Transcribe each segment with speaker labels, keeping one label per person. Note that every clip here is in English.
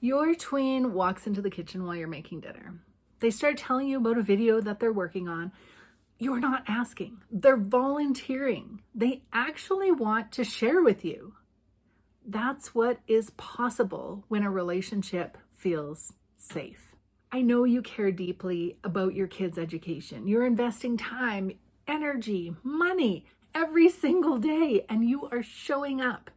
Speaker 1: Your tween walks into the kitchen while you're making dinner. They start telling you about a video that they're working on. You're not asking. They're volunteering. They actually want to share with you. That's what is possible when a relationship feels safe. I know you care deeply about your kids' education. You're investing time, energy, money every single day, and you are showing up.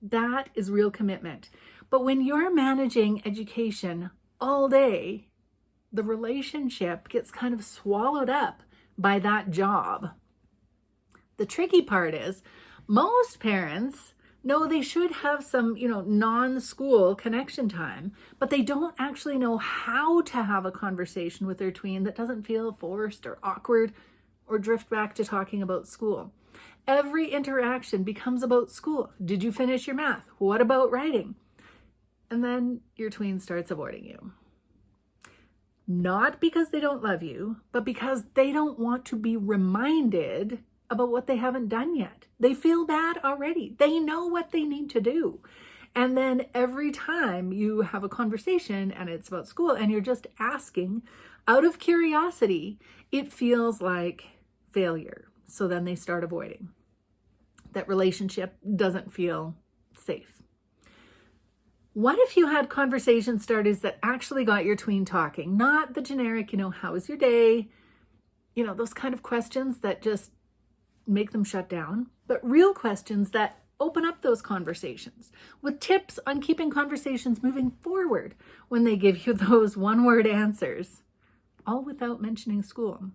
Speaker 1: That is real commitment. But when you're managing education all day, the relationship gets kind of swallowed up by that job. The tricky part is most parents know they should have some, non-school connection time, but they don't actually know how to have a conversation with their tween that doesn't feel forced or awkward or drift back to talking about school. Every interaction becomes about school. Did you finish your math? What about writing? And then your tween starts avoiding you. Not because they don't love you, but because they don't want to be reminded about what they haven't done yet. They feel bad already. They know what they need to do. And then every time you have a conversation and it's about school and you're just asking out of curiosity, it feels like failure. So then they start avoiding. That relationship doesn't feel safe. What if you had conversation starters that actually got your tween talking? Not the generic, how was your day? Those kind of questions that just make them shut down, but real questions that open up those conversations with tips on keeping conversations moving forward when they give you those one-word answers, all without mentioning school.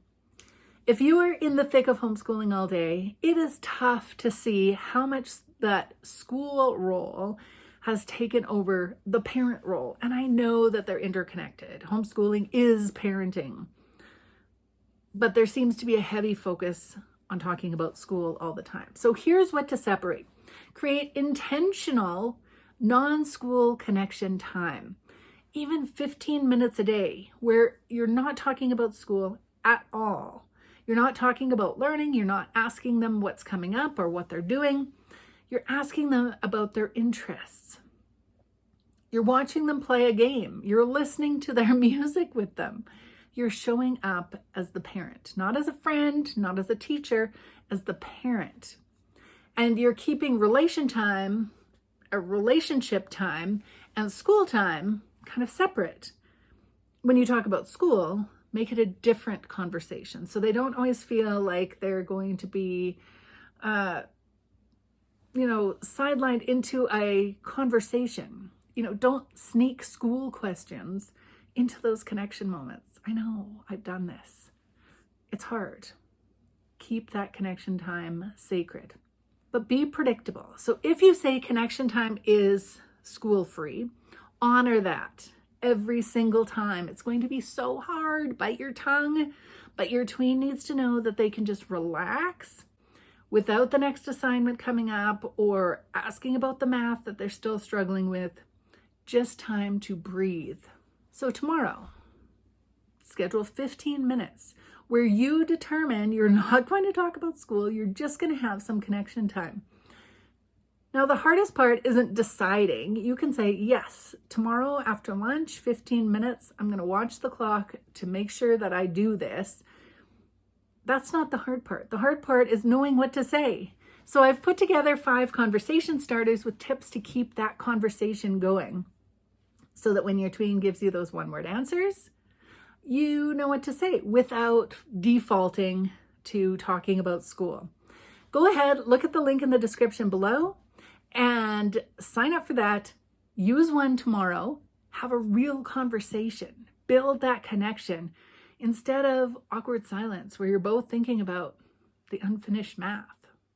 Speaker 1: If you are in the thick of homeschooling all day, it is tough to see how much that school role has taken over the parent role. And I know that they're interconnected. Homeschooling is parenting. But there seems to be a heavy focus on talking about school all the time. So here's what to separate. Create intentional non-school connection time. Even 15 minutes a day where you're not talking about school at all. You're not talking about learning. You're not asking them what's coming up or what they're doing. You're asking them about their interests. You're watching them play a game. You're listening to their music with them. You're showing up as the parent, not as a friend, not as a teacher, as the parent. And you're keeping relationship time, and school time kind of separate. When you talk about school, make it a different conversation. So they don't always feel like they're going to be sidelined into a conversation. Don't sneak school questions into those connection moments. I know, I've done this. It's hard. Keep that connection time sacred, but be predictable. So if you say connection time is school free, honor that every single time. It's going to be so hard. Bite your tongue, but your tween needs to know that they can just relax without the next assignment coming up or asking about the math that they're still struggling with. Just time to breathe. So tomorrow, schedule 15 minutes where you determine you're not going to talk about school. You're just going to have some connection time. Now, the hardest part isn't deciding. You can say, yes, tomorrow after lunch, 15 minutes, I'm going to watch the clock to make sure that I do this. That's not the hard part. The hard part is knowing what to say. So I've put together 5 conversation starters with tips to keep that conversation going so that when your tween gives you those one-word answers, you know what to say without defaulting to talking about school. Go ahead, look at the link in the description below and sign up for that. Use one tomorrow. Have a real conversation. Build that connection instead of awkward silence where you're both thinking about the unfinished math.